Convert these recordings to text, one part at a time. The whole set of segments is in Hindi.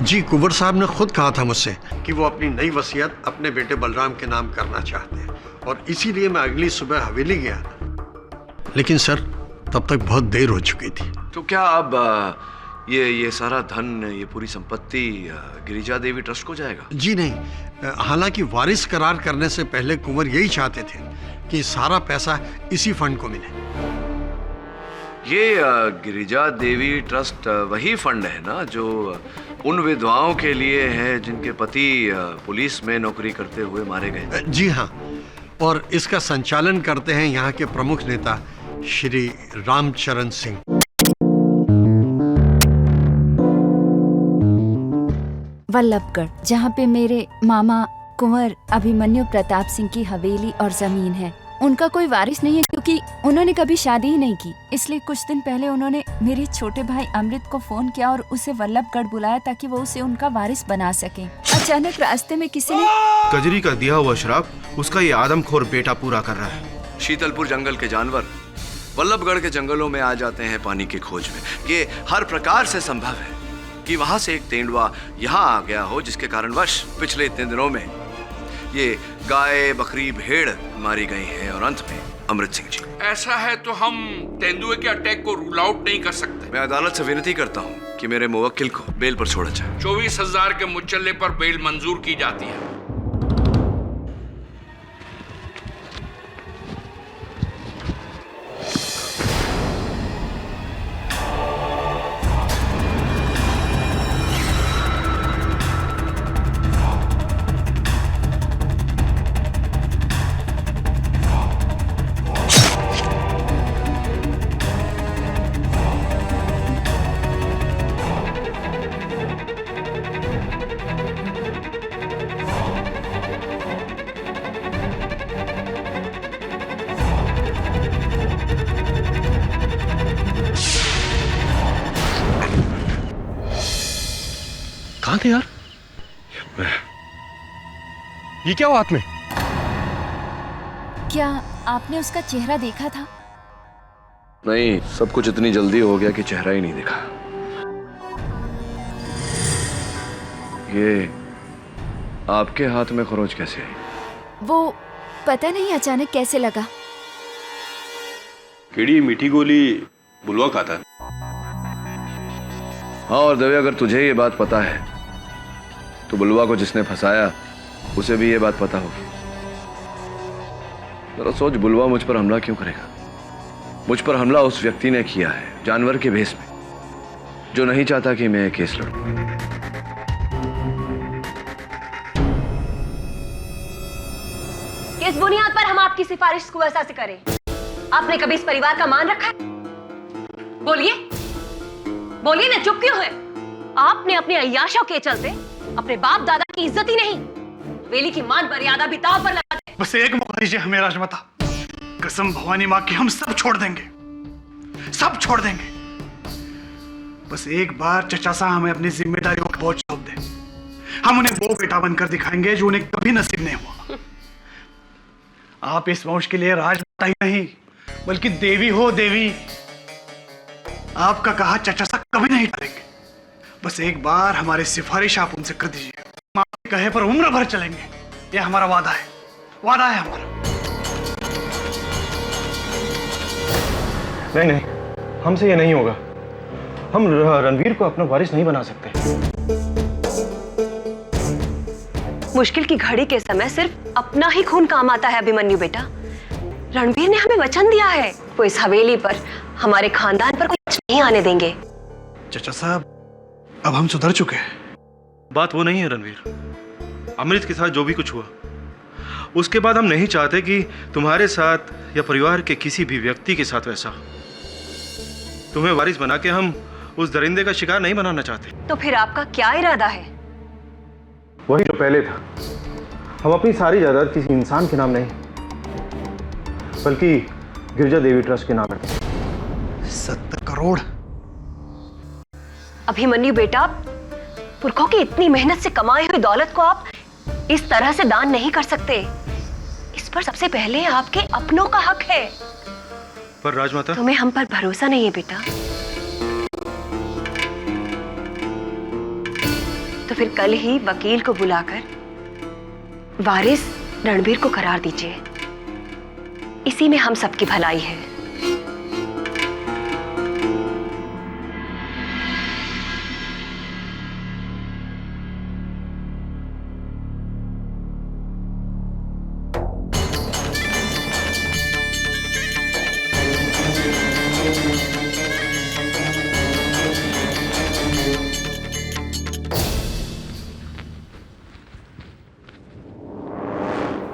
जी, कुंवर साहब ने खुद कहा था मुझसे कि वो अपनी नई वसीयत अपने बेटे बलराम के नाम करना चाहते हैं और इसीलिए मैं अगली सुबह हवेली गया। लेकिन सर, तब तक बहुत देर हो चुकी थी। तो क्या अब ये सारा धन, ये पूरी संपत्ति गिरिजा देवी ट्रस्ट को जाएगा? जी नहीं, हालांकि वारिस करार करने से पहले कुंवर यही चाहते थे कि सारा पैसा इसी फंड को मिले। ये गिरिजा देवी ट्रस्ट वही फंड है ना जो उन विधवाओं के लिए है जिनके पति पुलिस में नौकरी करते हुए मारे गए? जी हाँ, और इसका संचालन करते हैं यहाँ के प्रमुख नेता श्री रामचरण सिंह। वल्लभगढ़, जहाँ पे मेरे मामा कुंवर अभिमन्यु प्रताप सिंह की हवेली और जमीन है। उनका कोई वारिस नहीं है क्योंकि उन्होंने कभी शादी ही नहीं की। इसलिए कुछ दिन पहले उन्होंने मेरे छोटे भाई अमृत को फोन किया और उसे वल्लभगढ़ बुलाया ताकि वो उसे उनका वारिस बना सके। अचानक रास्ते में किसी ने कजरी का दिया हुआ शराब उसका ये आदमखोर बेटा पूरा कर रहा है। शीतलपुर जंगल के जानवर वल्लभगढ़ के जंगलों में आ जाते हैं पानी की खोज में। ये हर प्रकार से संभव है कि वहां से एक तेंदुआ यहाँ आ गया हो, जिसके कारणवश पिछले इतने दिनों में ये गाय, बकरी, भेड़ मारी गई हैं और अंत में अमृत सिंह जी। ऐसा है तो हम तेंदुए के अटैक को रूल आउट नहीं कर सकते। मैं अदालत से विनती करता हूँ कि मेरे मुवक्किल को बेल पर छोड़ा जाए। 24,000 के मुचल्ले पर बेल मंजूर की जाती है। कहाँ थे यार? ये क्या हुआ हाथ में? क्या आपने उसका चेहरा देखा था? नहीं, सब कुछ इतनी जल्दी हो गया कि चेहरा ही नहीं दिखा। ये आपके हाथ में खरोच कैसे आई? वो पता नहीं अचानक कैसे लगा। केड़ी मीठी गोली बुलवा खाता है। हाँ, और देवे, अगर तुझे ये बात पता है तो बुलवा को जिसने फंसाया उसे भी ये बात पता होगी। जरा सोच, बुलवा मुझ पर हमला क्यों करेगा? मुझ पर हमला उस व्यक्ति ने किया है, जानवर के भेष में, जो नहीं चाहता कि मैं केस लड़ूं। किस बुनियाद पर हम आपकी सिफारिश को ऐसा से करें? आपने कभी इस परिवार का मान रखा है? बोलिए बोलिए ना, चुप क्यों है? आपने अपने अय्याशों के चलते अपने बाप दादा की इज्जत ही नहीं, वेली की मान मर्यादा भी दांव पर लगा दे। बस एक मौका दीजिए हमें राजमाता। कसम भवानी माँ की, हम सब छोड़ देंगे, सब छोड़ देंगे। बस एक बार चचा साहब हमें अपनी जिम्मेदारियों का बोझ सौंप दे। हम उन्हें वो बेटा बनकर दिखाएंगे जो उन्हें कभी नसीब नहीं हुआ। आप इस वंश के लिए राजमाता ही नहीं बल्कि देवी हो, देवी। आपका कहा चचा साहब कभी नहीं टालेंगे। बस एक बार हमारी सिफारिश आप उनसे कर दीजिए। हम आपके कहे पर उम्र भर चलेंगे, यह हमारा वादा है, वादा है हमारा। नहीं नहीं, हमसे ये नहीं होगा। हम रणवीर को अपना वारिस नहीं बना सकते। मुश्किल की घड़ी के समय सिर्फ अपना ही खून काम आता है अभिमन्यु बेटा। रणवीर ने हमें वचन दिया है, वो इस हवेली पर, हमारे खानदान पर कुछ नहीं आने देंगे। चचा साहब, अब हम सुधर चुके हैं। बात वो नहीं है रणवीर। अमृत के साथ जो भी कुछ हुआ, उसके बाद हम नहीं चाहते कि तुम्हारे साथ या परिवार के किसी भी व्यक्ति के साथ वैसा। तुम्हें वारिस बना के हम उस दरिंदे का शिकार नहीं बनाना चाहते। तो फिर आपका क्या इरादा है? वही जो पहले था। हम अपनी सारी जायदाद किसी इंसान के नाम नहीं बल्कि गिरिजा देवी ट्रस्ट के नाम रखते। 70 करोड़। अभिमन्यु बेटा, पुरखों की इतनी मेहनत से कमाई हुई दौलत को आप इस तरह से दान नहीं कर सकते। इस पर सबसे पहले आपके अपनों का हक है। पर राजमाता, तुम्हें हम पर भरोसा नहीं है बेटा? तो फिर कल ही वकील को बुलाकर वारिस रणबीर को करार दीजिए। इसी में हम सबकी भलाई है।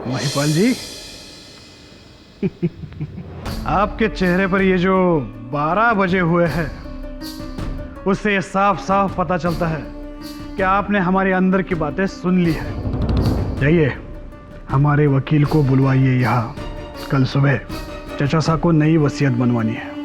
महिपाल जी, आपके चेहरे पर ये जो 12 बजे हुए हैं, उससे ये साफ साफ पता चलता है कि आपने हमारे अंदर की बातें सुन ली है। जाइए, हमारे वकील को बुलवाइए यहाँ। कल सुबह चचा साहब को नई वसीयत बनवानी है।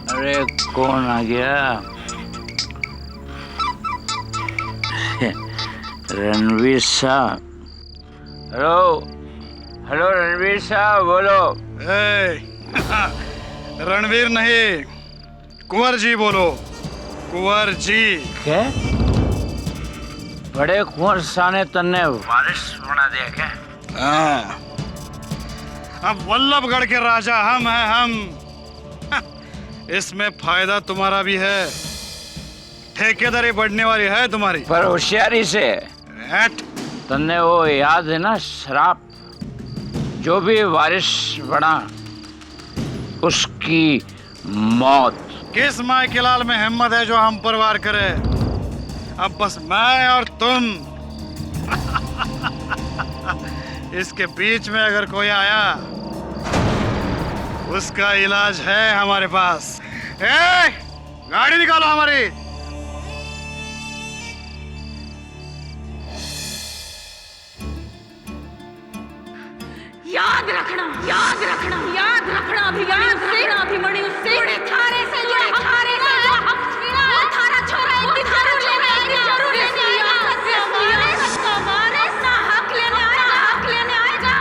अरे कौन आ गया? रणवीर साहब। हेलो हेलो रणवीर साहब, बोलो। रणवीर नहीं, कुंवर जी बोलो। कुंवर जी। क्या? बड़े कुंवर साने तन्ने वारिस बना दिया क्या? हाँ, अब वल्लभगढ़ के राजा हम हैं, हम। इसमें फायदा तुम्हारा भी है, ठेकेदारी बढ़ने वाली है तुम्हारी। पर होशियारी से। तन्ने वो याद है ना शराब, जो भी वारिस बना उसकी मौत। किस माय के लाल में हिम्मत है जो हम पर वार करे? अब बस मैं और तुम। इसके बीच में अगर कोई आया, उसका इलाज है हमारे पास। गाड़ी निकालो हमारी। याद रखना, याद रखना, याद रखना अभिमन्यु से थारे से जो हम छीना, वो थारा छोरा एक दिन जरूर लेने आएगा, जरूर लेने आएगा। हमारे हक लेने आएगा।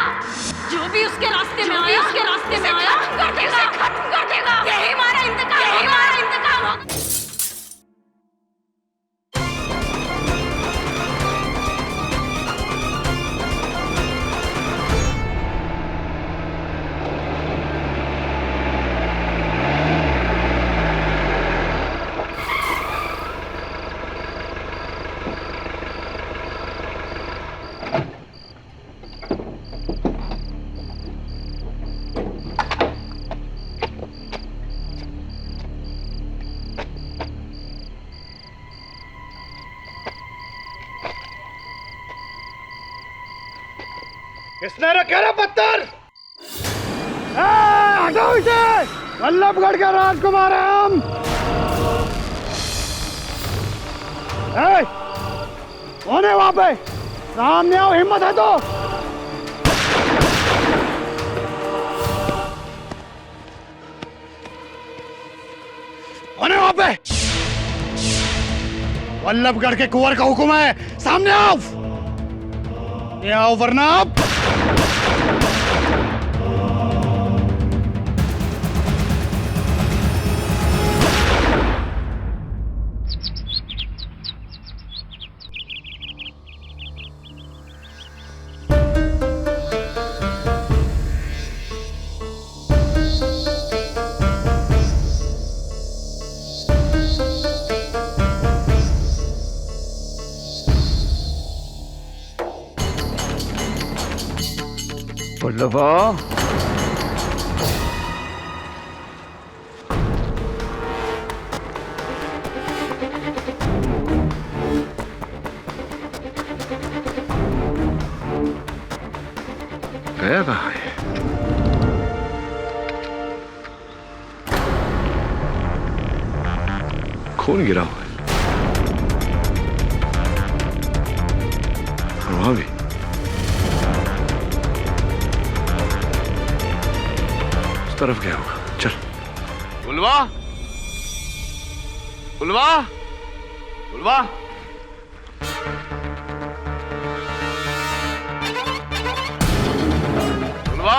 जो भी उसके रास्ते में आया, खत्म कर देगा। यही हमारा इंतकाम होगा। किसने रखे रे पत्थर? हटाओ इसे! वल्लभगढ़ का राजकुमार है हम। कौन है वहां पे? सामने आओ, हिम्मत है तो। कौन है वहां पे? वल्लभगढ़ के कुंवर का हुक्म है, सामने आओ। ये आओ वरना आप। बुल्लुबो, गया कहाँ है? खून गिरा हुआ है और वहां भी। उस तरफ क्या होगा? चल। बुलवा, बुलवा, बुलवा। बुलवा,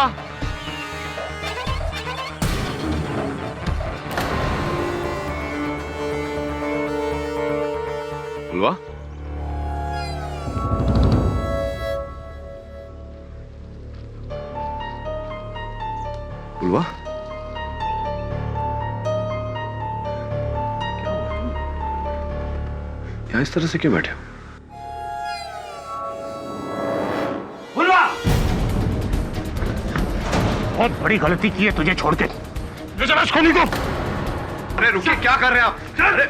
बुलवा। बुलवा, यहाँ इस तरह से क्यों बैठे हो? बुलवा, बहुत बड़ी गलती की है तुझे छोड़ के। ले चला इसको नहीं को। अरे रुकिए, क्या कर रहे हैं आप? अरे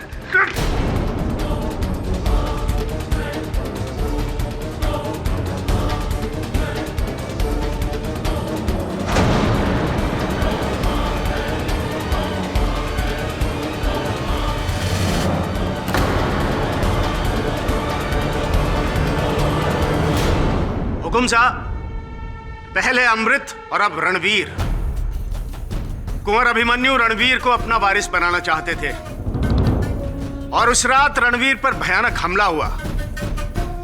हुकुम साहब, पहले अमृत और अब रणवीर। कुंवर अभिमन्यु रणवीर को अपना वारिस बनाना चाहते थे और उस रात रणवीर पर भयानक हमला हुआ।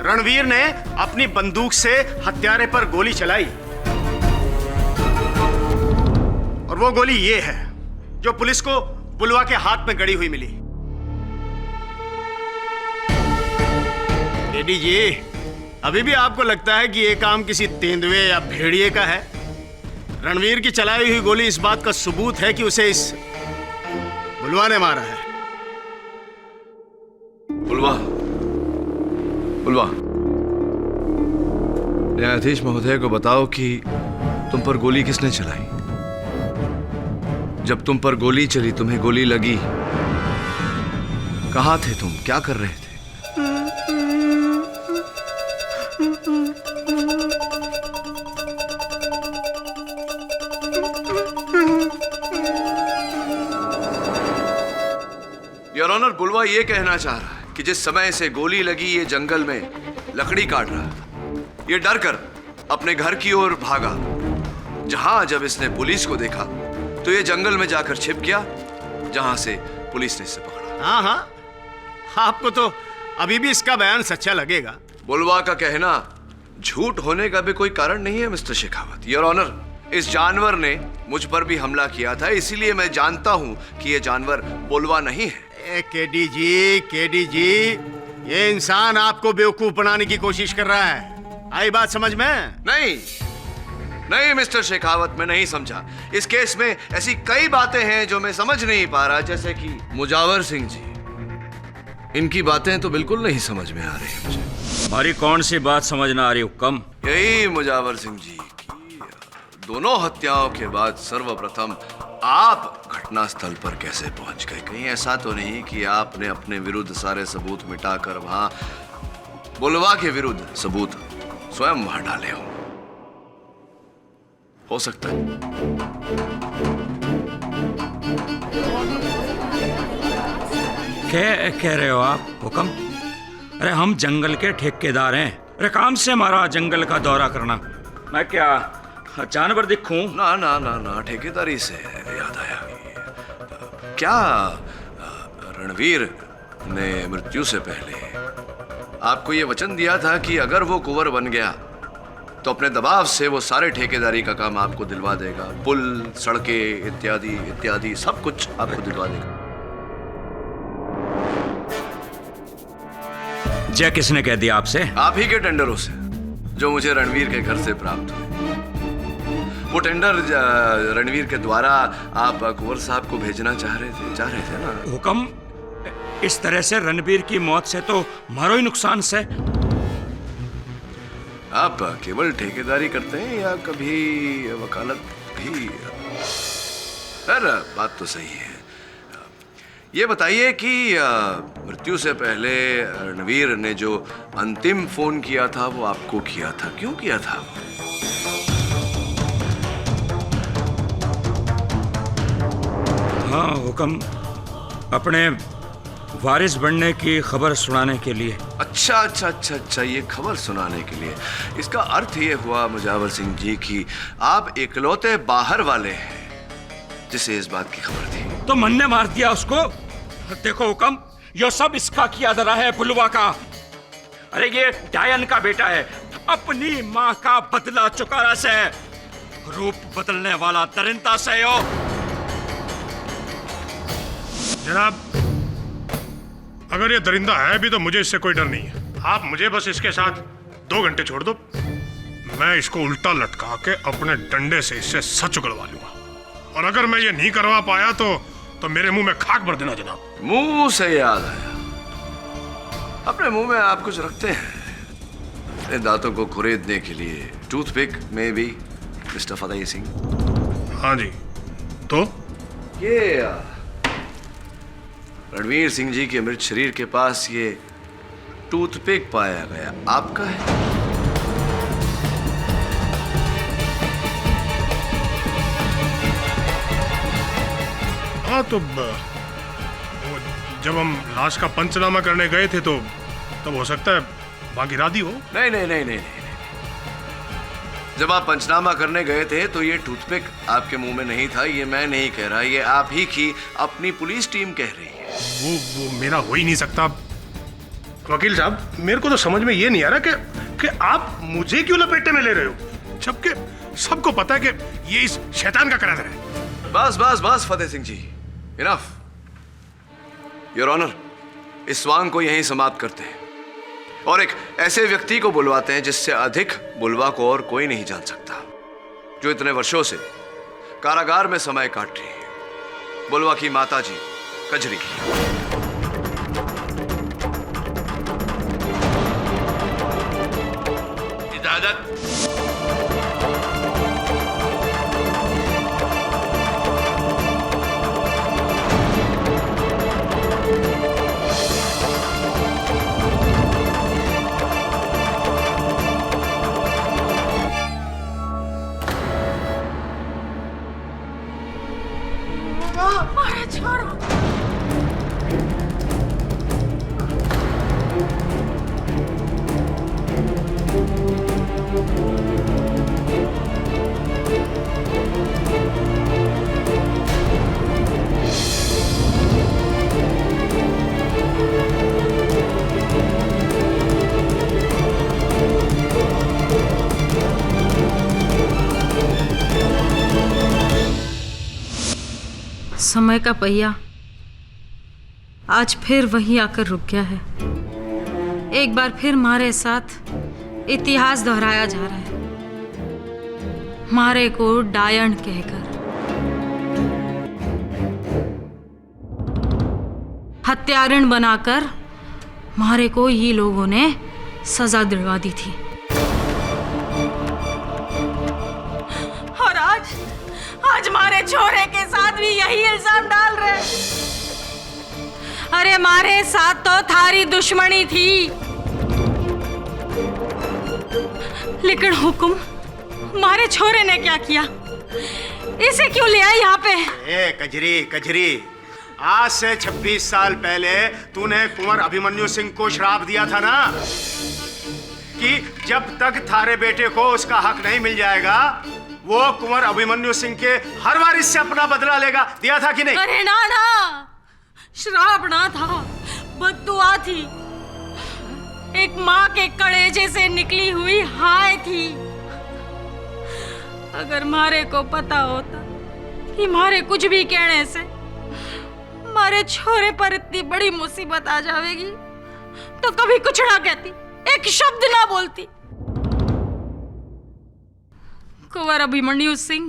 रणवीर ने अपनी बंदूक से हत्यारे पर गोली चलाई और वो गोली ये है जो पुलिस को बुलवा के हाथ में गड़ी हुई मिली। एडीजी, अभी भी आपको लगता है कि ये काम किसी तेंदुए या भेड़िए का है? रणवीर की चलाई हुई गोली इस बात का सबूत है कि उसे इस बुलवा ने मारा है। बुलवा, बुलवा, न्यायाधीश महोदय को बताओ कि तुम पर गोली किसने चलाई? जब तुम पर गोली चली, तुम्हें गोली लगी, कहां थे तुम? क्या कर रहे थे? योर ऑनर, बुलवा ये कहना चाह रहा है कि जिस समय से गोली लगी ये जंगल में लकड़ी काट रहा था। ये डर कर अपने घर की ओर भागा। जहां जब इसने पुलिस को देखा तो ये जंगल में जाकर छिप गया, जहां से पुलिस ने इसे पकड़ा। हाँ हाँ, आपको तो अभी भी इसका बयान सच्चा लगेगा। बुलवा का कहना झूठ होने का भी कोई कारण नहीं है मिस्टर शेखावत। योर ऑनर, इस जानवर ने मुझ पर भी हमला किया था, इसीलिए मैं जानता हूं कि ये जानवर बुलवा नहीं है। केडीजी, ये इंसान आपको बेवकूफ बनाने की कोशिश कर रहा है। आई बात समझ में? नहीं नहीं मिस्टर शेखावत, मैं नहीं समझा। इस केस में ऐसी कई बातें हैं जो मैं समझ नहीं पा रहा, जैसे कि मुजावर सिंह जी। इनकी बातें तो बिल्कुल नहीं समझ में आ रही मुझे। हमारी कौन सी बात समझ ना आ रही हुक्म? यही मुजावर सिंह जी की दोनों हत्याओं के बाद सर्वप्रथम आप घटनास्थल पर कैसे पहुंच गए? कहीं ऐसा तो नहीं कि आपने अपने विरुद्ध सारे सबूत मिटाकर वहां बुलवा के विरुद्ध सबूत स्वयं वहां डाले हो सकता है। क्या कह रहे हो आप हुक्म? अरे हम जंगल के ठेकेदार हैं। अरे काम से हमारा जंगल का दौरा करना। मैं क्या जानवर दिखूं? ना ना ना ना, ठेकेदारी से याद आया, क्या रणवीर ने मृत्यु से पहले आपको यह वचन दिया था कि अगर वो कुंवर बन गया तो अपने दबाव से वो सारे ठेकेदारी का काम आपको दिलवा देगा? पुल, सड़कें इत्यादि इत्यादि सब कुछ आपको दिलवा देगा। जय किसने कह दिया आपसे? आप ही के टेंडरों से जो मुझे रणवीर के घर से प्राप्त हुए। वो टेंडर रणवीर के द्वारा आप कुंवर साहब को भेजना चाह रहे थे ना? हुक्म, इस तरह से रणवीर की मौत से तो हमारा ही नुकसान से। आप केवल ठेकेदारी करते हैं या कभी वकालत भी? खैर, बात तो सही है। ये बताइए कि मृत्यु से पहले रणवीर ने जो अंतिम फोन किया था वो आपको किया था, क्यों किया था? हाँ हुक्म, अपने वारिस बनने की खबर सुनाने के लिए। अच्छा अच्छा अच्छा अच्छा, ये खबर सुनाने के लिए। इसका अर्थ ये हुआ मुजावर सिंह जी कि आप इकलौते बाहर वाले हैं जिसे इस बात की खबर थी। तो मन ने मार दिया उसको। देखो हुक्म, ये सब इसका किया धरा है, बुलवा का। अरे ये डायन का बेटा है, अपनी माँ का बदला चुका से, रूप बदलने वाला दरिंदा से हो। जनाब, अगर ये दरिंदा है भी तो मुझे इससे कोई डर नहीं है। आप मुझे बस इसके साथ 2 घंटे छोड़ दो, मैं इसको उल्टा लटका के अपने डंडे से इससे सच उगलवा लूंगा। और अगर मैं ये नहीं करवा पाया तो मेरे मुंह में खाक भर देना जनाब। मुंह से याद आया, अपने मुंह में आप कुछ रखते हैं अपने दांतों को खुरेदने के लिए? टूथपिक में भी मिस्टर फतेह सिंह? हाँ जी। तो ये रणवीर सिंह जी के मृत शरीर के पास ये टूथपिक पाया गया, आपका है? हाँ, तो जब हम लाश का पंचनामा करने गए थे तो तब हो सकता है भागीरथी हो। नहीं नहीं नहीं नहीं नहीं, जब आप पंचनामा करने गए थे तो ये टूथपिक आपके मुंह में नहीं था। ये मैं नहीं कह रहा, ये आप ही की अपनी पुलिस टीम कह रही है। वो मेरा हो ही नहीं सकता। वकील साहब, मेरे को तो समझ में ये नहीं आ रहा कि आप मुझे क्यों लपेटे में ले रहे हो, जबकि सबको पता है कि ये इस शैतान का करार है। बस बस बस फतेह सिंह जी, इनफ। योर ऑनर, इस स्वांग को यहीं समाप्त करते हैं और एक ऐसे व्यक्ति को बुलवाते हैं जिससे अधिक बुलवा को और कोई नहीं जान सकता, जो इतने वर्षों से कारागार में समय काट रही है। बुलवा की माता जी कजरी। इजाजत। समय का पहिया आज फिर वहीं आकर रुक गया है। एक बार फिर हमारे साथ इतिहास दोहराया जा रहा है, मारे को डायन कहकर, हत्यारण बनाकर मारे को ही लोगों ने सजा दिलवा दी थी। और आज मारे छोरे के साथ भी यही इल्जाम डाल रहे। अरे मारे साथ तो थारी दुश्मनी थी, लेकिन हुक्म मारे छोरे ने क्या किया? इसे क्यों ले आया यहाँ पे? ए कजरी, आज से 26 साल पहले तूने कुंवर अभिमन्यु सिंह को श्राप दिया था ना कि जब तक थारे बेटे को उसका हक नहीं मिल जाएगा वो कुंवर अभिमन्यु सिंह के हर वारिस से अपना बदला लेगा। दिया था कि नहीं? अरे ना, श्राप ना था, बद्दुआ थी। एक माँ के कलेजे से निकली हुई हाय थी। अगर मारे को पता होता कि मारे कुछ भी कहने से मारे छोरे पर इतनी बड़ी मुसीबत आ जाएगी तो कभी कुछ ना कहती, एक शब्द ना बोलती। कुंवर अभिमन्यु सिंह,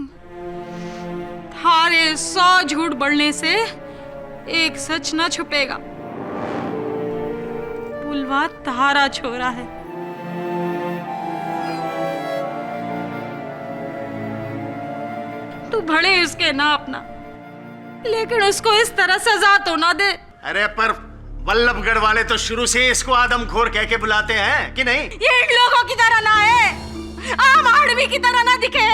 थारे 100 झूठ बढ़ने से एक सच न छुपेगा। बुलवा तारा छोरा है। तू भले उसके ना अपना, लेकिन उसको इस तरह सजा तो ना दे। अरे पर वल्लभगढ़ वाले तो शुरू से इसको आदमखोर कह के बुलाते हैं कि नहीं? ये इन लोगों की तरह ना है, आम आदमी की तरह ना दिखे,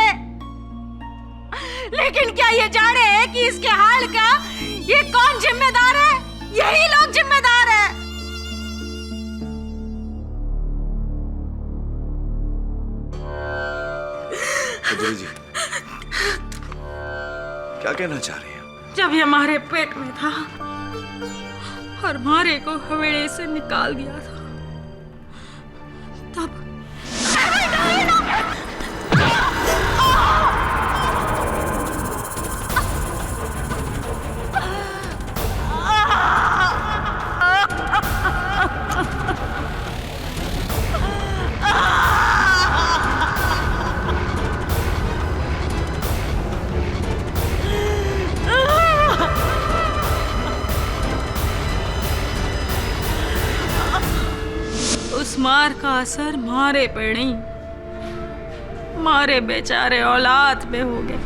लेकिन क्या ये जाने कि इसके हाल का ये कौन जिम्मेदार है? यही लोग जिम्मेदार क्या कहना चाह रही है? जब ये हमारे पेट में था और मारे को हवेली से निकाल दिया था, तब उस मार का असर मारे पे नहीं, मारे बेचारे औलाद में हो गया।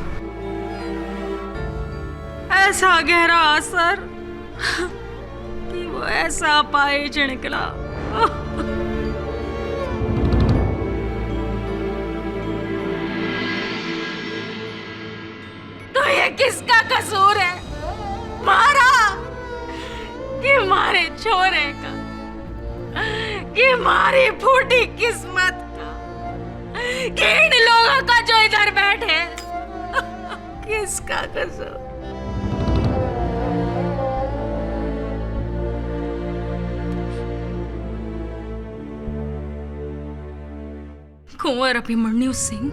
ऐसा गहरा असर कि वो ऐसा पाइज निकला। तो ये किसका कसूर है? मारा कि मारे छोरे का, कि मारी फूटी किस्मत का, कि इन लोगों का जो इधर बैठे, किसका कसूर? कुंवर अभिमन्यु सिंह,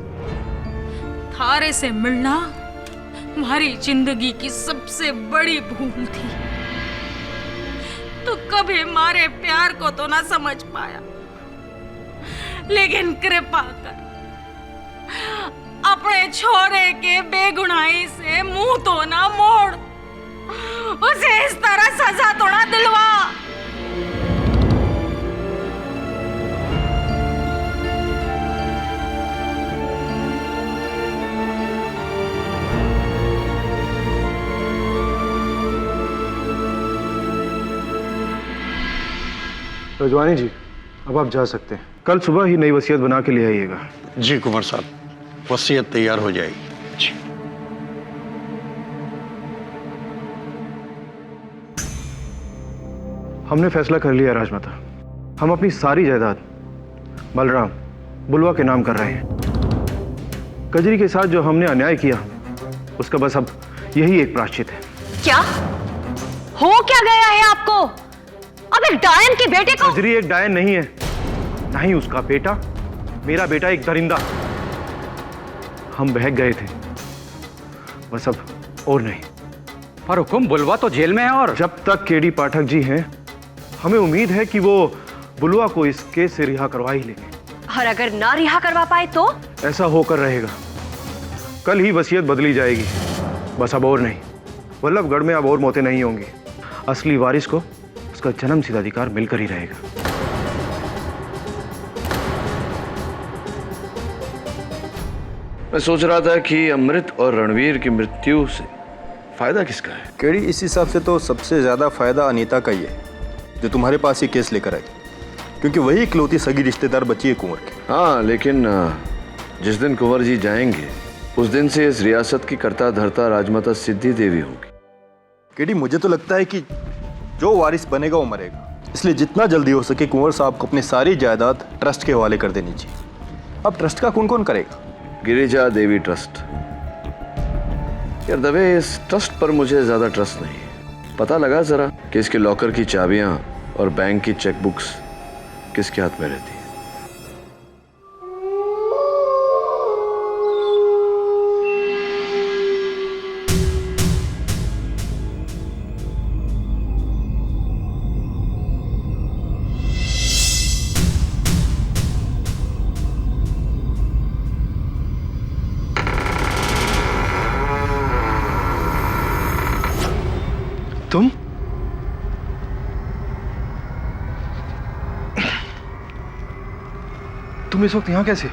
थारे से मिलना हमारी जिंदगी की सबसे बड़ी भूल थी। तू कभी हमारे प्यार को तो ना समझ पाया, लेकिन कृपा कर अपने छोरे के बेगुनाही से मुंह तो ना मोड़, उसे इस तरह सजा तो ना दिलवा। रजवानी जी, अब आप जा सकते हैं। कल सुबह ही नई वसीयत बना के ले आइएगा। जी कुंवर साहब, वसीयत तैयार हो जाएगी। जी। हमने फैसला कर लिया राजमाता, हम अपनी सारी जायदाद बलराम बुलवा के नाम कर रहे हैं। कजरी के साथ जो हमने अन्याय किया, उसका बस अब यही एक प्रायश्चित है। क्या हो क्या गया है आपको? अब एक डायन के बेटे को? कजरी एक डायन नहीं है, ना ही उसका बेटा। मेरा बेटा एक दरिंदा। हम बहक गए थे, बस अब और नहीं। पर हुकुम, बुलवा तो जेल में है, और जब तक केडी पाठक जी हैं, हमें उम्मीद है कि वो बुलवा को इस केस से रिहा करवा ही लेंगे। और अगर ना रिहा करवा पाए तो? ऐसा होकर रहेगा। कल ही वसीयत बदली जाएगी, बस अब और नहीं। वल्लभगढ़ में अब और मौतें नहीं होंगी। असली वारिस को उसका जन्म सिद्ध अधिकार मिलकर ही रहेगा। मैं सोच रहा था कि अमृत और रणवीर की मृत्यु से फायदा किसका है? केडी, इस हिसाब से तो सबसे ज्यादा फायदा अनीता का ही है, जो तुम्हारे पास ये केस लेकर आई, क्योंकि वही इकलौती सगी रिश्तेदार बची है कुंवर की। हाँ, लेकिन जिस दिन कुंवर जी जाएंगे, उस दिन से इस रियासत की कर्ता धर्ता राजमाता सिद्धि देवी होगी। केडी, मुझे तो लगता है कि जो वारिस बनेगा वो मरेगा, इसलिए जितना जल्दी हो सके कुंवर साहब को अपनी सारी जायदाद ट्रस्ट के हवाले कर देनी चाहिए। अब ट्रस्ट का कौन कौन करेगा? गिरिजा देवी ट्रस्ट। यार दबे, इस ट्रस्ट पर मुझे ज्यादा ट्रस्ट नहीं है। पता लगा जरा कि इसके लॉकर की चाबियां और बैंक की चेकबुक्स किसके हाथ में रहती है? तुम इस वक्त यहाँ कैसे?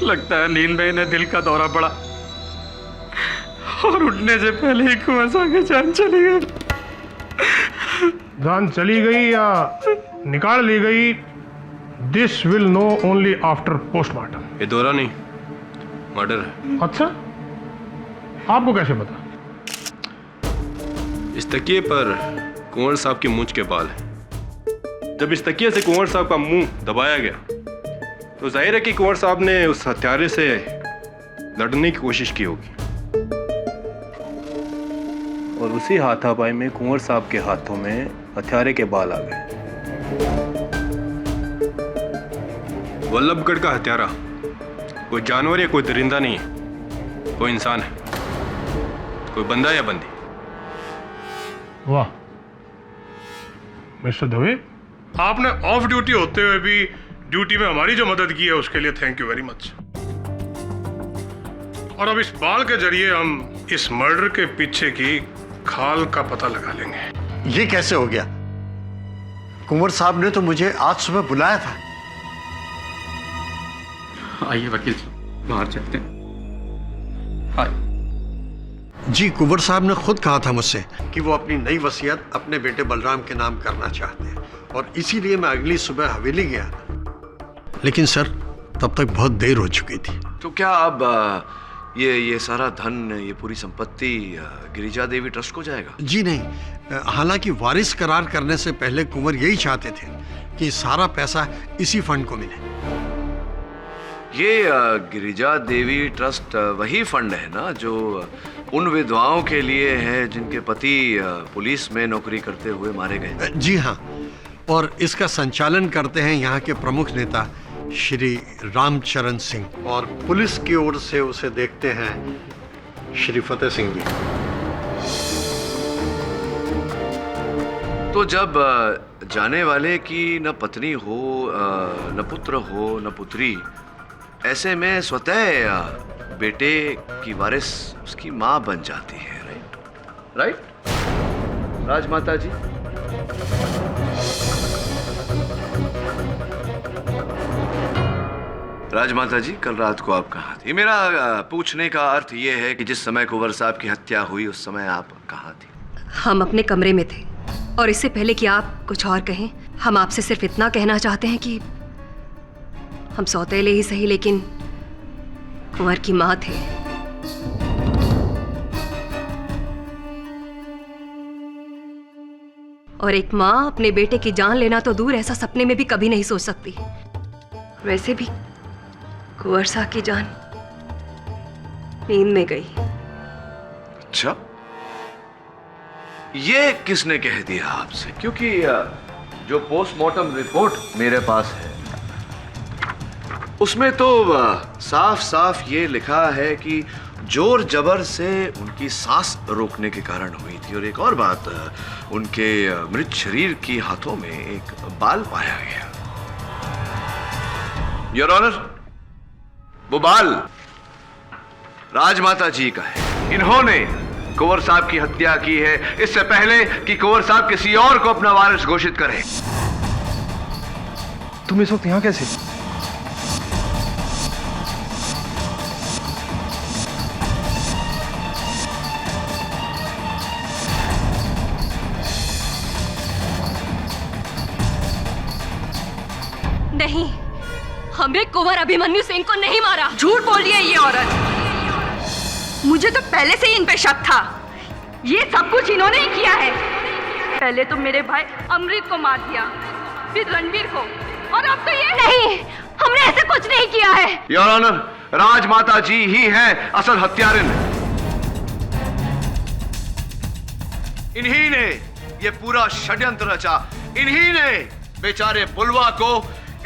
लगता है नींद में इन्हें दिल का दौरा पड़ा। और उठने से पहले ही कुंवर साहब की जान चली गई। जान चली गई या निकाल ली गई, this will know only after postmortem. ये दौरा नहीं, मर्डर है। अच्छा, आपको कैसे पता? इस तकिए पर कुंवर साहब की मूंछ के बाल हैं। जब इस तकिए से कुंवर साहब का मुंह दबाया गया तो जाहिर है कि कुंवर साहब ने उस हत्यारे से लड़ने की कोशिश की होगी, और उसी हाथापाई में कुंवर साहब के हाथों में हथियारे के बाल आ गए। वल्लभगढ़ का हत्यारा कोई जानवर या कोई दरिंदा नहीं है, कोई इंसान है, कोई बंदा या बंदी। वाह मिस्टर दवे, आपने ऑफ ड्यूटी होते हुए भी ड्यूटी में हमारी जो मदद की है उसके लिए थैंक यू वेरी मच। और अब इस बाल के जरिए हम इस मर्डर के पीछे की खाल का पता लगा लेंगे। ये कैसे हो गया? कुंवर साहब ने तो मुझे आज सुबह बुलाया था। आइए वकील साहब, बाहर चलते हैं। आइए। जी, कुंवर साहब ने खुद कहा था मुझसे कि वो अपनी नई वसीयत अपने बेटे बलराम के नाम करना चाहते हैं, और इसीलिए मैं अगली सुबह हवेली गया था। लेकिन सर, तब तक बहुत देर हो चुकी थी। तो क्या अब ये सारा धन, ये पूरी संपत्ति गिरिजा देवी ट्रस्ट को जाएगा? जी नहीं, हालांकि वारिस करार करने से पहले कुंवर यही चाहते थे कि सारा पैसा इसी फंड को मिले। ये गिरिजा देवी ट्रस्ट वही फंड है ना जो उन विधवाओं के लिए है जिनके पति पुलिस में नौकरी करते हुए मारे गए? जी हाँ, और इसका संचालन करते हैं यहाँ के प्रमुख नेता श्री रामचरण सिंह, और पुलिस की ओर से उसे देखते हैं श्री फतेह सिंह जी। तो जब जाने वाले की न पत्नी हो, न पुत्र हो, न पुत्री, ऐसे में स्वतः बेटे की वारिस उसकी माँ बन जाती है। राइट राजमाता जी? राजमाता जी, कल रात को आप कहाँ थी? मेरा पूछने का अर्थ ये है कि जिस समय कुंवर साहब की हत्या हुई उस समय आप कहाँ थी? हम अपने कमरे में थे, और इससे पहले कि आप कुछ और कहें, हम आपसे सिर्फ इतना कहना चाहते हैं कि हम सौतेले ही सही लेकिन कुंवर की माँ थे। और एक माँ अपने बेटे की जान लेना तो दूर, ऐसा सपने में भी कभी नहीं सोच सकती। वैसे भी कुंवर साहब की जान नींद में गई। अच्छा, ये किसने कह दिया आपसे? क्योंकि जो पोस्टमार्टम रिपोर्ट मेरे पास है उसमें तो साफ साफ ये लिखा है कि जोर जबर से उनकी सांस रोकने के कारण हुई थी। और एक और बात, उनके मृत शरीर की हाथों में एक बाल पाया गया। योर ऑनर, वो बाल राजमाता जी का है। इन्होंने कुंवर साहब की हत्या की है इससे पहले कि कुंवर साहब किसी और को अपना वारिस घोषित करें। तुम इस वक्त यहां कैसे? नहीं, हमने कुंवर अभिमन्यु सिंह को नहीं मारा। झूठ बोल रही है ये औरत। मुझे तो पहले से ही इन पे शक था। ये सब कुछ इन्होंने ही किया है। पहले तो मेरे भाई अमृत को मार दिया, फिर रणवीर को, और अब तो ये। नहीं, हमने ऐसा कुछ नहीं किया है। योर ऑनर, राजमाता जी ही हैं असल हत्यारिन। इन्हीं ने ये पूरा षड्यंत्र रचा। इन्हीं ने बेचारे बुलवा को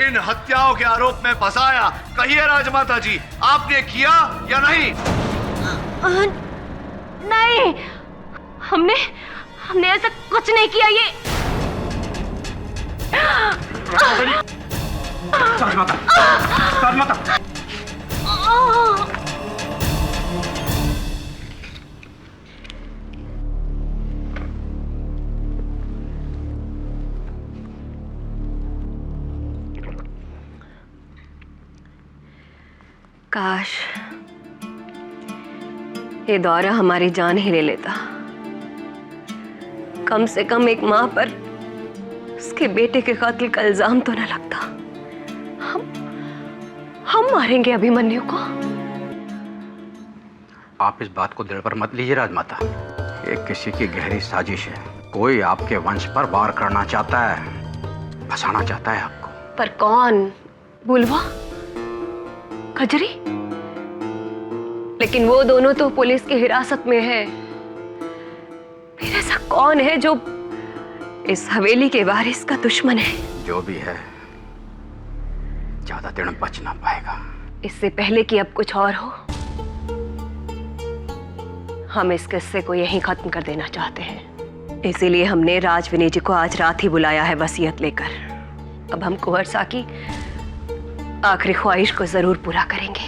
इन हत्याओं के आरोप में फंसाया। कहिए राजमाता जी, आपने किया या नहीं? नहीं, हमने ऐसा कुछ नहीं किया। ये राजमाता, राजमाता। ये दौरा हमारी जान ही ले लेता। कम से कम एक माँ पर उसके बेटे के कातिल का इल्जाम तो न लगता। हम मारेंगे अभिमन्यु को। आप इस बात को दिल पर मत लीजिए राजमाता। ये किसी की गहरी साजिश है। कोई आपके वंश पर वार करना चाहता है, फंसाना चाहता है आपको। पर कौन? बुलवा? खजरी? लेकिन वो दोनों तो पुलिस की हिरासत में है। फिर ऐसा कौन है जो इस हवेली के वारिस का दुश्मन है? जो भी है, ज्यादा दिन बच ना पाएगा। इससे पहले कि अब कुछ और हो, हम इस किस्से को यहीं खत्म कर देना चाहते हैं। इसीलिए हमने राजविनय जी को आज रात ही बुलाया है वसीयत लेकर। अब हम कुंवर सा की आखिरी ख्वाहिश को जरूर पूरा करेंगे।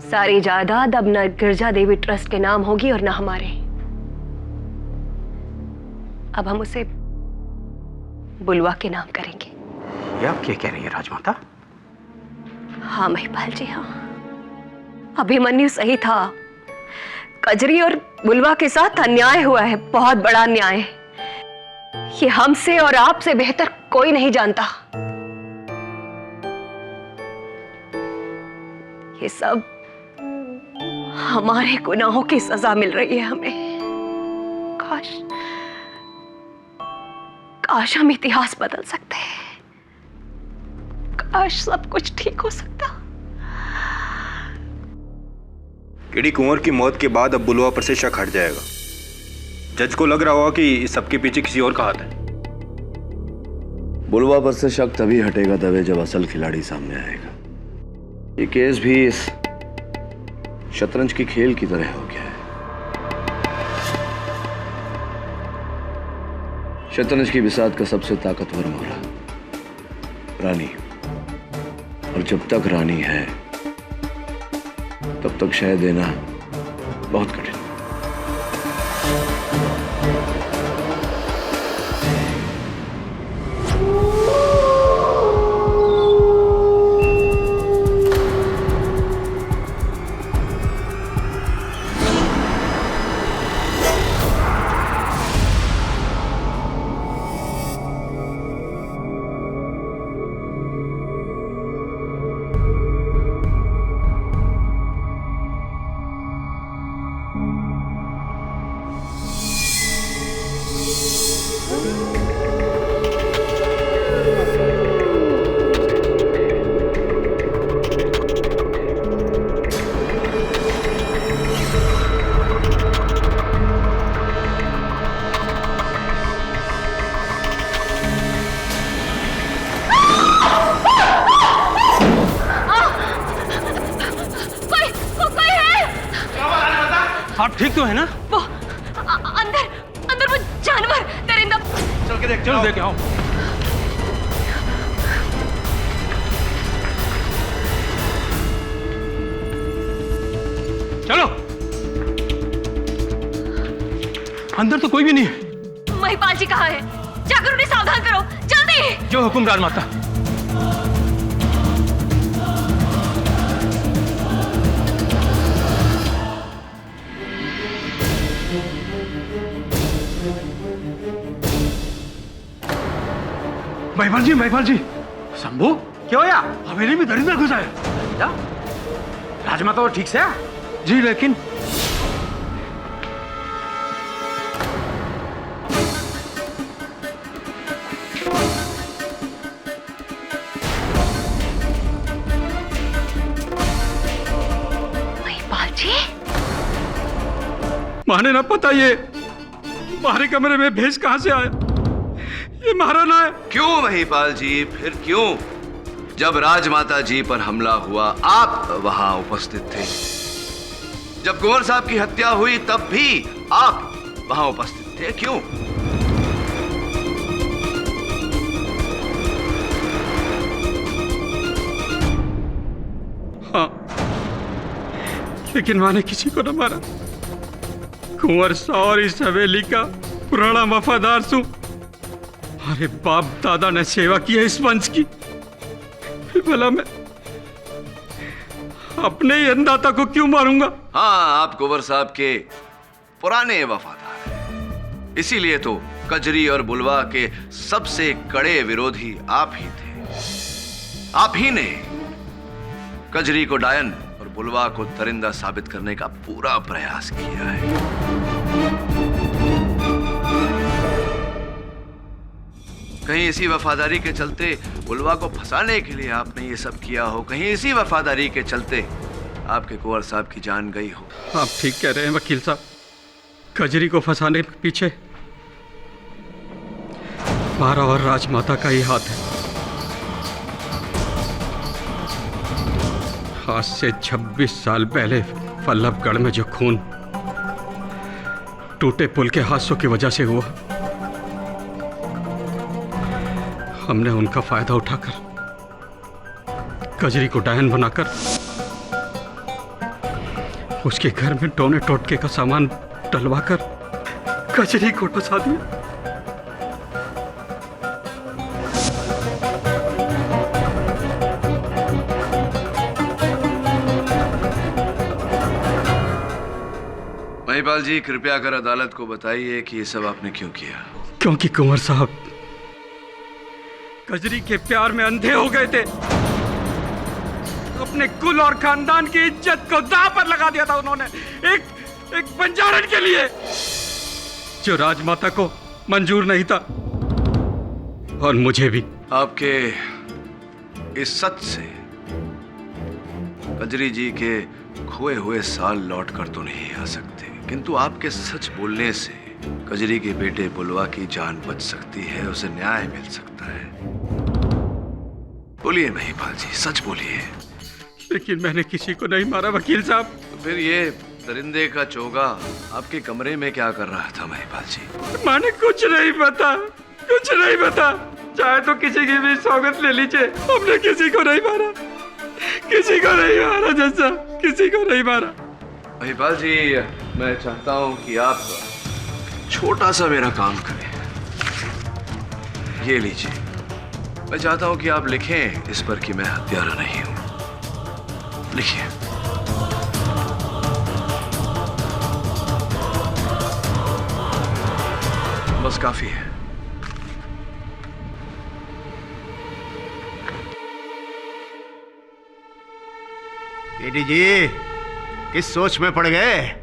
सारी जायदाद अब न गिरजा देवी ट्रस्ट के नाम होगी और न हमारे। अब हम उसे बुलवा के नाम करेंगे। ये आप क्या कह रही है राजमाता? हाँ महिपाल जी, हाँ। अभिमन्यु सही था। कजरी और बुलवा के साथ अन्याय हुआ है, बहुत बड़ा अन्याय। ये हमसे और आपसे बेहतर कोई नहीं जानता। ये सब हमारे गुनाहों की सजा मिल रही है हमें। काश हम इतिहास बदल सकते हैं। काश सब कुछ ठीक हो सकता। केडी कुंवर की मौत के बाद अब बुलवा पर से शक हट जाएगा। जज को लग रहा होगा कि इस सबके पीछे किसी और का हाथ है। बुलवा पर से शक तभी हटेगा तभी जब असल खिलाड़ी सामने आएगा। ये केस भी इस शतरंज की खेल की तरह हो गया है। शतरंज की बिसात का सबसे ताकतवर मोहरा रानी, और जब तक रानी है तब तक शह देना बहुत कठिन। आप ठीक तो है ना? वो अंदर वो जानवर दरिंदा। चल के देख, चल देख आओ। चलो। अंदर तो कोई भी नहीं है। महिपाल जी कहाँ है? जाकर उन्हें सावधान करो, जल्दी। जो हुक्म राजमाता। महिपाल जी। शंभू, क्या होया? हवेली में दरिंदा घुसा है। क्या? राजमाता तो ठीक से है? जी, लेकिन महिपाल जी, माने ना पता ये हमारे कमरे में भेज कहां से आया? ये महाराना है। क्यों महिपाल जी, फिर क्यों? जब राजमाता जी पर हमला हुआ आप वहां उपस्थित थे। जब कुंवर साहब की हत्या हुई तब भी आप वहां उपस्थित थे। क्यों? हाँ, लेकिन माने किसी को न मारा। कुंवर साहब और इस हवेली का पुराना वफादार सू। हमारे बाप दादा ने सेवा की है इस वंश की। फिर भला मैं अपने ही अन्नदाता को क्यों मारूंगा? हाँ, आप कुंवर साहब के पुराने वफादार हैं। इसीलिए तो कजरी और बुलवा के सबसे कड़े विरोधी आप ही थे। आप ही ने कजरी को डायन और बुलवा को दरिंदा साबित करने का पूरा प्रयास किया है। कहीं इसी वफादारी के चलते बुलवा को फंसाने के लिए आपने ये सब किया हो, कहीं इसी वफादारी के चलते आपके कुंवर साहब की जान गई हो। आप ठीक कह रहे हैं वकील साहब। कजरी को फंसाने के पीछे हमारा और राजमाता का ही हाथ है। आज से 26 साल पहले वल्लभगढ़ में जो खून टूटे पुल के हादसों की वजह से हुआ, हमने उनका फायदा उठाकर कजरी को डायन बनाकर उसके घर में टोने टोटके का सामान डलवाकर कजरी को फंसा दिया। महिपाल जी, कृपया कर अदालत को बताइए कि ये सब आपने क्यों किया। क्योंकि कुंवर साहब कजरी के प्यार में अंधे हो गए थे। अपने कुल और खानदान की इज्जत को दांव पर लगा दिया था उन्होंने, एक बंजारन के लिए, जो राजमाता को मंजूर नहीं था, और मुझे भी। आपके इस सच से कजरी जी के खोए हुए साल लौट कर तो नहीं आ सकते, किंतु आपके सच बोलने से कजरी के बेटे बुलवा की जान बच सकती है, उसे न्याय मिल सकता है। बोलिए महिपाल जी, सच बोलिए। लेकिन मैंने किसी को नहीं मारा वकील साहब। तो फिर ये दरिंदे का चोगा आपके कमरे में क्या कर रहा था महिपाल जी? माने कुछ नहीं पता, कुछ नहीं पता। चाहे तो किसी की भी सौगत ले लीजिए, हमने किसी को नहीं मारा, किसी को नहीं मारा जैसा, किसी को नहीं मारा। महिपाल जी, मैं चाहता हूं कि आप छोटा सा मेरा काम करें। ये लीजिए, मैं चाहता हूं कि आप लिखें इस पर कि मैं हत्यारा नहीं हूं। लिखिए। बस काफी है। एडी जी, किस सोच में पड़ गए?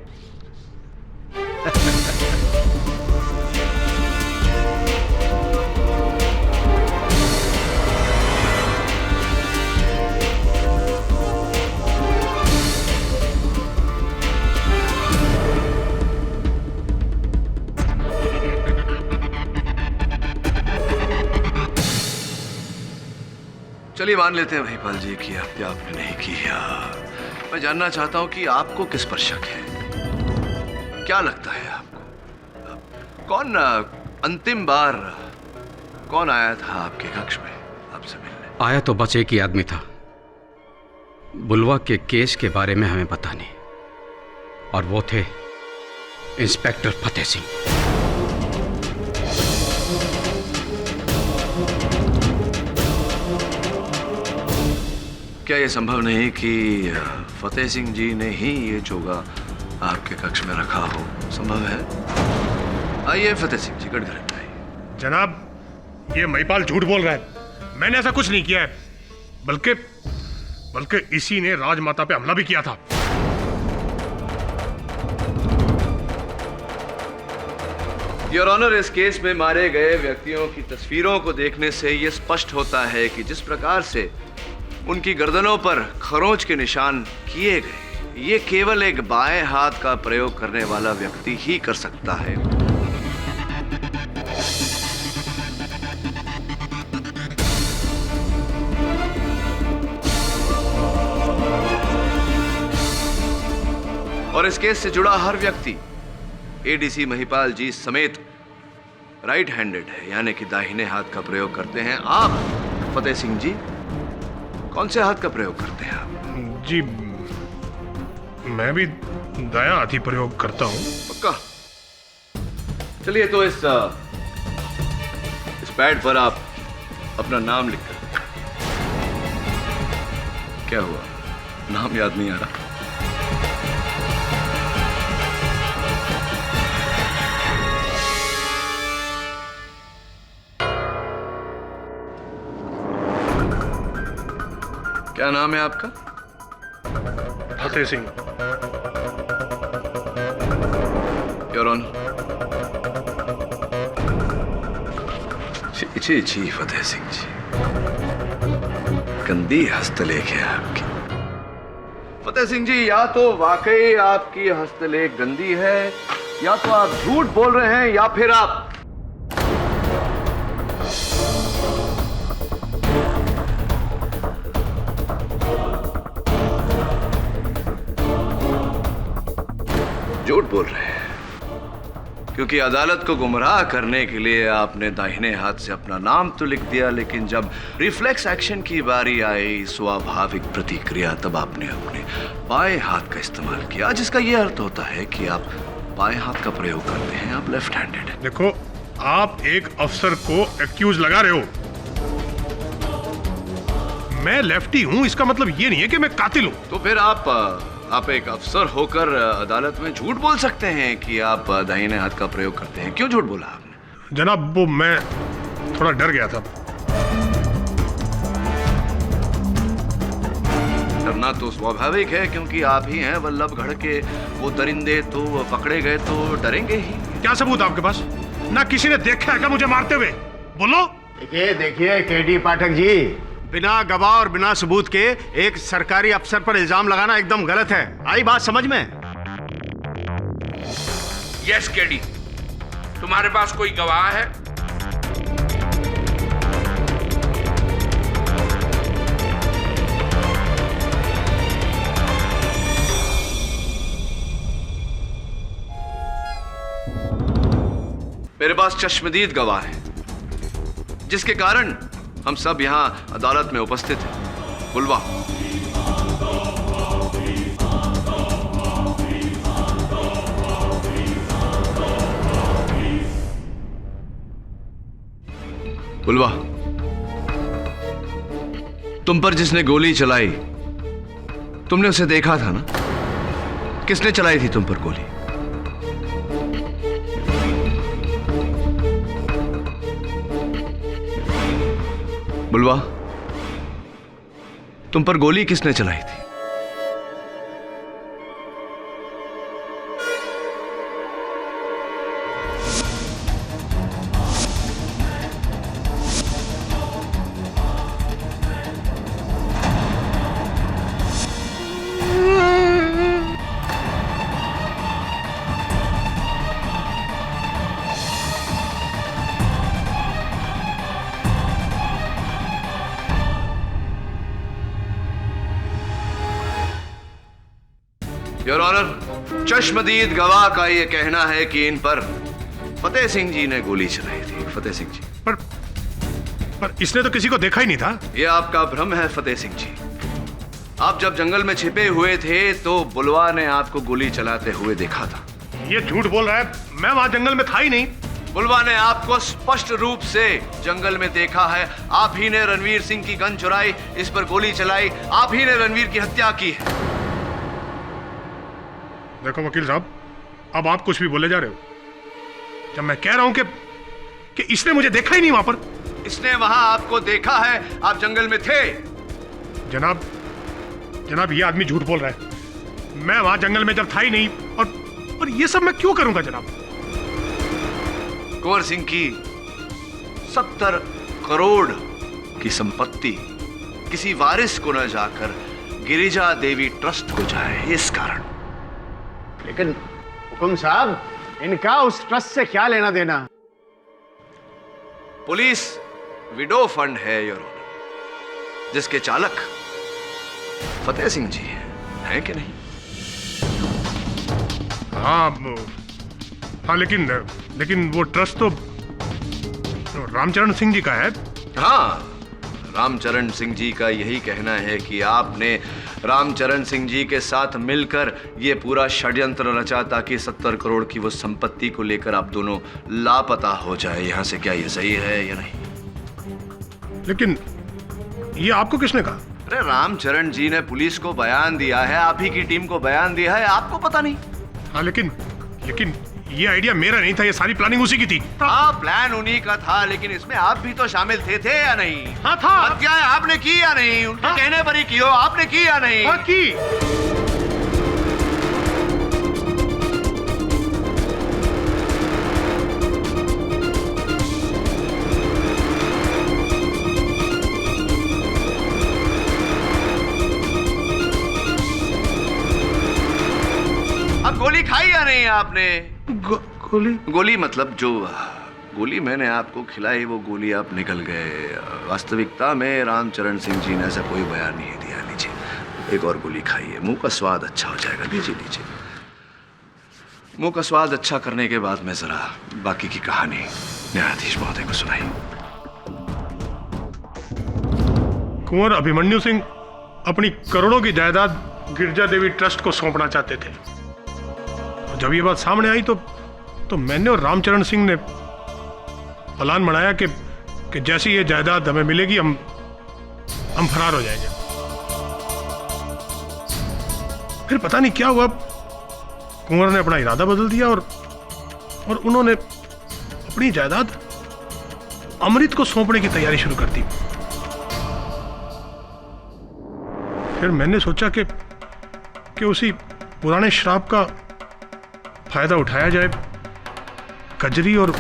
चलिए मान लेते हैं महिपाल जी कि हत्या आपने नहीं की है। मैं जानना चाहता हूं कि आपको किस पर शक है? क्या लगता है आपको? कौन अंतिम बार कौन आया था आपके कक्ष में आपसे मिलने? आया तो बस एक ही आदमी था। बुलवा के केस के बारे में हमें पता नहीं, और वो थे इंस्पेक्टर फतेह सिंह। क्या यह संभव नहीं कि फतेह सिंह जी ने ही ये चोगा आपके कक्ष में रखा हो? संभव है। आइए फतेह सिंह जी, गड़गड़ आइए। जनाब, ये महिपाल झूठ बोल रहा है। मैंने ऐसा कुछ नहीं किया है, बल्कि इसी ने राजमाता पे हमला भी किया था। योर ऑनर, इस केस में मारे गए व्यक्तियों की तस्वीरों को देखने से यह स्पष्ट होता है कि जिस प्रकार से उनकी गर्दनों पर खरोंच के निशान किए गए, ये केवल एक बाएं हाथ का प्रयोग करने वाला व्यक्ति ही कर सकता है। और इस केस से जुड़ा हर व्यक्ति एडीसी महिपाल जी समेत राइट हैंडेड है, यानी कि दाहिने हाथ का प्रयोग करते हैं। आप फतेह सिंह जी कौन से हाथ का प्रयोग करते हैं आप? जी, मैं भी दायां हाथ ही प्रयोग करता हूं। पक्का? चलिए तो इस पैड पर आप अपना नाम लिख कर। क्या हुआ, नाम याद नहीं आ रहा। क्या नाम है आपका? फतेह सिंह। Your honour. जी जी फतेह सिंह जी, गंदी हस्तलेख है आपकी। फतेह सिंह जी, या तो वाकई आपकी हस्तलेख गंदी है, या तो आप झूठ बोल रहे हैं, या फिर आप झूठ बोल रहे हैं, क्योंकि अदालत को गुमराह करने के लिए आपने दाहिने हाथ से अपना नाम तो लिख दिया, लेकिन जब रिफ्लेक्स एक्शन की बारी आई, स्वाभाविक प्रतिक्रिया, तब आपने अपने बाएं हाथ का इस्तेमाल किया, जिसका यह अर्थ होता है कि आप बाएं हाथ का प्रयोग करते हैं, आप लेफ्ट हैंडेड हैं। देखो, आप एक अफसर को एक्यूज लगा रहे हो। मैं लेफ्टी हूं, इसका मतलब ये नहीं है कि मैं कातिल हूं। तो फिर आप एक अफसर होकर अदालत में झूठ बोल सकते हैं कि आप दाहिने हाथ का प्रयोग करते हैं। क्यों झूठ बोला आपने? जनाब, वो मैं थोड़ा डर गया था। डरना तो स्वाभाविक है, क्योंकि आप ही हैं वल्लभगढ़ के वो दरिंदे, तो पकड़े गए तो डरेंगे ही। क्या सबूत आपके पास? ना किसी ने देखा है क्या मुझे मारते हुए? बोलो। देखिए केडी पाठक जी, बिना गवाह और बिना सबूत के एक सरकारी अफसर पर इल्जाम लगाना एकदम गलत है। आई बात समझ में? यस केडी, तुम्हारे पास कोई गवाह है? मेरे पास चश्मदीद गवाह है, जिसके कारण हम सब यहां अदालत में उपस्थित हैं। बुलवा। बुलवा, तुम पर जिसने गोली चलाई, तुमने उसे देखा था ना? किसने चलाई थी तुम पर गोली? बुलवा, तुम पर गोली किसने चलाई थी? योर ऑनर, चश्मदीद गवाह का यह कहना है कि इन पर फतेह सिंह जी ने गोली चलाई थी। फतेह सिंह जी। पर इसने तो किसी को देखा ही नहीं था। यह आपका भ्रम है फतेह सिंह जी। आप जब जंगल में छिपे हुए थे तो बुलवा ने आपको गोली चलाते हुए देखा था। ये झूठ बोल रहा है, मैं वहां जंगल में था ही नहीं। बुलवा ने आपको स्पष्ट रूप से जंगल में देखा है। आप ही ने रणवीर सिंह की गन चुराई, इस पर गोली चलाई, आप ही ने रणवीर की हत्या की है। देखो वकील साहब, अब आप कुछ भी बोले जा रहे हो। जब मैं कह रहा हूं कि इसने मुझे देखा ही नहीं वहां पर। इसने वहां आपको देखा है, आप जंगल में थे। जनाब, ये आदमी झूठ बोल रहा है। मैं वहां जंगल में जब था ही नहीं, और ये सब मैं क्यों करूंगा जनाब? कुंवर सिंह की 70 करोड़ की संपत्ति किसी वारिस को न जाकर गिरिजा देवी ट्रस्ट को जाए, इस कारण। लेकिन हुकुम साहब, इनका उस ट्रस्ट से क्या लेना देना? पुलिस विडो फंड है योर ऑनर, जिसके चालक फतेह सिंह जी हैं कि नहीं? हाँ, लेकिन वो ट्रस्ट तो रामचरण सिंह जी का है। हाँ, रामचरण सिंह जी का यही कहना है कि आपने रामचरण सिंह जी के साथ मिलकर ये पूरा षड्यंत्र रचा ताकि 70 करोड़ की वो संपत्ति को लेकर आप दोनों लापता हो जाए यहां से। क्या ये सही है या नहीं? लेकिन ये आपको किसने कहा? अरे रामचरण जी ने पुलिस को बयान दिया है, आप ही की टीम को बयान दिया है, आपको पता नहीं? हाँ लेकिन ये आइडिया मेरा नहीं था, ये सारी प्लानिंग उसी की थी। हाँ प्लान उन्हीं का था, लेकिन इसमें आप भी तो शामिल थे या नहीं? हाँ था। हत्याएं आपने की या नहीं? उनके कहने पर ही की हो, आपने की या नहीं? हाँ की। अब गोली खाई या नहीं आपने? गोली मतलब जो गोली मैंने आपको खिलाई वो गोली आप निकल गए। वास्तविकता में रामचरण सिंह जी ने ऐसा कोई बयान नहीं दिया। लीजिए एक और गोली खाइए, मुंह का स्वाद अच्छा हो जाएगा। लीजिए लीजिए। मुंह का स्वाद अच्छा करने के बाद मैं जरा बाकी की कहानी न्यायाधीश महोदय को सुनाई। कुंवर अभिमन्यु सिंह अपनी करोड़ों की जायदाद गिरजा देवी ट्रस्ट को सौंपना चाहते थे। जब ये बात सामने आई तो मैंने और रामचरण सिंह ने प्लान बनाया कि जैसी ये जायदाद हमें मिलेगी हम फरार हो जाएंगे। फिर पता नहीं क्या हुआ, कुंवर ने अपना इरादा बदल दिया और उन्होंने अपनी जायदाद अमृत को सौंपने की तैयारी शुरू कर दी। फिर मैंने सोचा कि उसी पुराने श्राप का फायदा उठाया जाए। कजरी और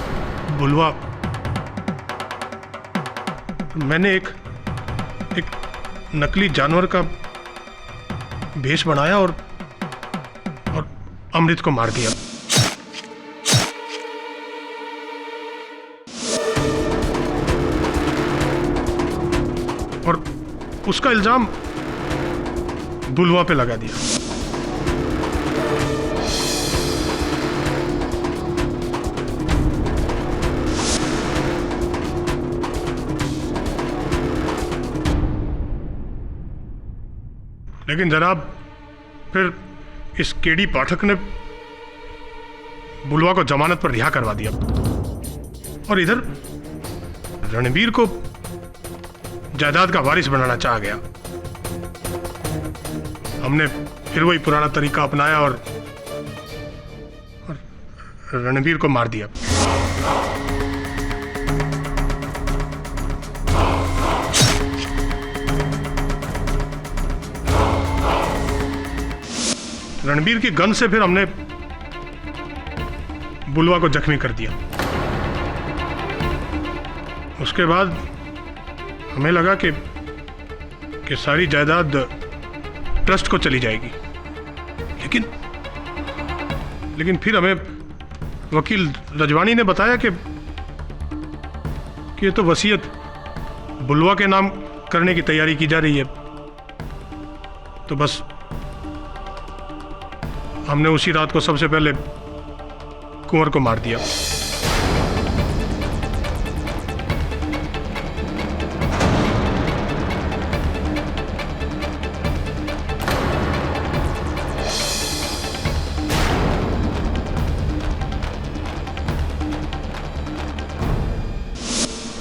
बुलवा, मैंने एक नकली जानवर का भेष बनाया और अमृत को मार दिया। और उसका इल्जाम बुलवा पे लगा दिया। लेकिन जनाब फिर इस केडी पाठक ने बुलवा को जमानत पर रिहा करवा दिया और इधर रणबीर को जायदाद का वारिस बनाना चाहा गया। हमने फिर वही पुराना तरीका अपनाया और रणबीर को मार दिया। रणबीर की गन से फिर हमने बुलवा को जख्मी कर दिया। उसके बाद हमें लगा कि सारी जायदाद ट्रस्ट को चली जाएगी, लेकिन फिर हमें वकील रजवानी ने बताया कि ये तो वसीयत बुलवा के नाम करने की तैयारी की जा रही है। तो बस हमने उसी रात को सबसे पहले कुंवर को मार दिया।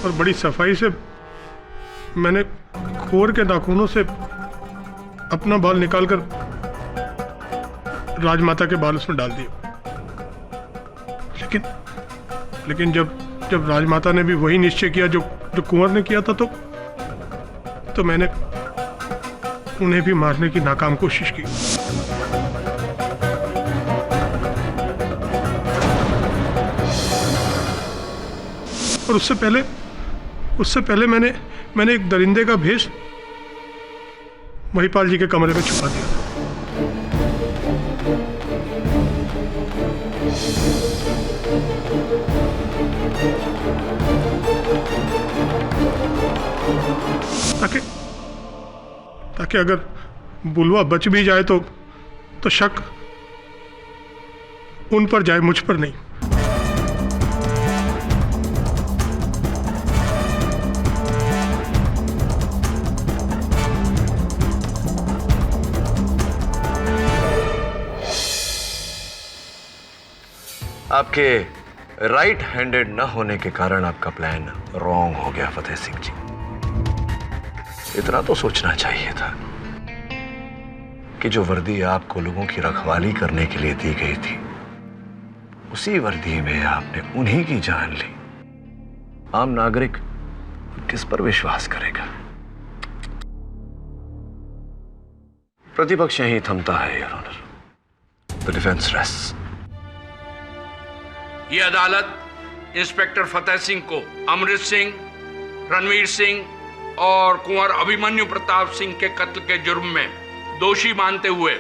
और बड़ी सफाई से मैंने कुंवर के नाखूनों से अपना बाल निकालकर राजमाता के बाल उसमें डाल दिए। लेकिन जब राजमाता ने भी वही निश्चय किया जो कुंवर ने किया था तो मैंने उन्हें भी मारने की नाकाम कोशिश की। और उससे पहले मैंने एक दरिंदे का भेष महिपाल जी के कमरे में छुपा दिया था। ताकि अगर बुलवा बच भी जाए तो शक उन पर जाए, मुझ पर नहीं। आपके राइट हैंडेड न होने के कारण आपका प्लान रॉन्ग हो गया फतेह सिंह जी। इतना तो सोचना चाहिए था कि जो वर्दी आपको लोगों की रखवाली करने के लिए दी गई थी, उसी वर्दी में आपने उन्हीं की जान ली। आम नागरिक किस पर विश्वास करेगा? प्रतिपक्ष यहीं थमता है, your honour. The defence rests. ये अदालत इंस्पेक्टर फतेह सिंह को अमृत सिंह, रणवीर सिंह और कुंवर अभिमन्यु प्रताप सिंह के कत्ल के जुर्म में दोषी मानते हुए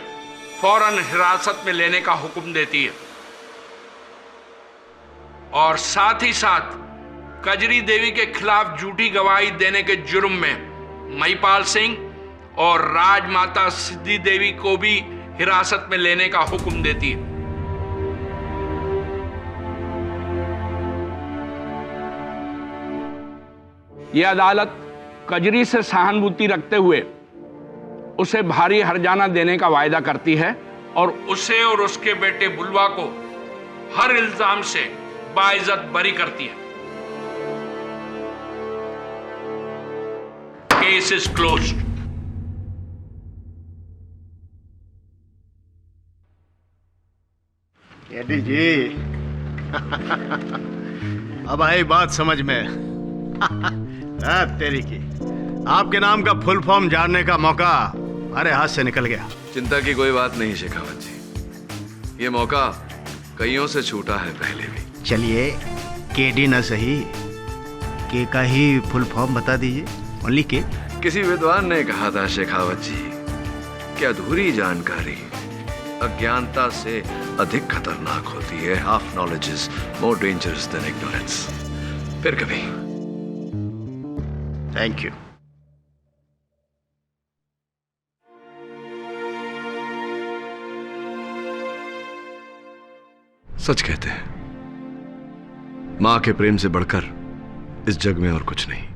फौरन हिरासत में लेने का हुक्म देती है और साथ ही साथ कजरी देवी के खिलाफ झूठी गवाही देने के जुर्म में महिपाल सिंह और राजमाता सिद्धि देवी को भी हिरासत में लेने का हुक्म देती है। यह अदालत कजरी से सहानुभूति रखते हुए उसे भारी हर्जाना देने का वायदा करती है और उसे और उसके बेटे बुलवा को हर इल्जाम से बाइज्जत बरी करती है। Case is closed. एडी जी अब आई बात समझ में। तेरी की आपके नाम का फुल फॉर्म जानने का मौका हमारे हाथ से निकल गया। चिंता की कोई बात नहीं शेखावत जी, ये मौका कईयों से छूटा है पहले भी। चलिए केडी न सही, के का ही फुल फॉर्म बता दीजिए। ओनली के। किसी विद्वान ने कहा था शेखावत जी कि अधूरी जानकारी अज्ञानता से अधिक खतरनाक होती है। Half knowledge is more dangerous than ignorance. फिर कभी। Thank you. सच कहते हैं, मां के प्रेम से बढ़कर इस जग में और कुछ नहीं।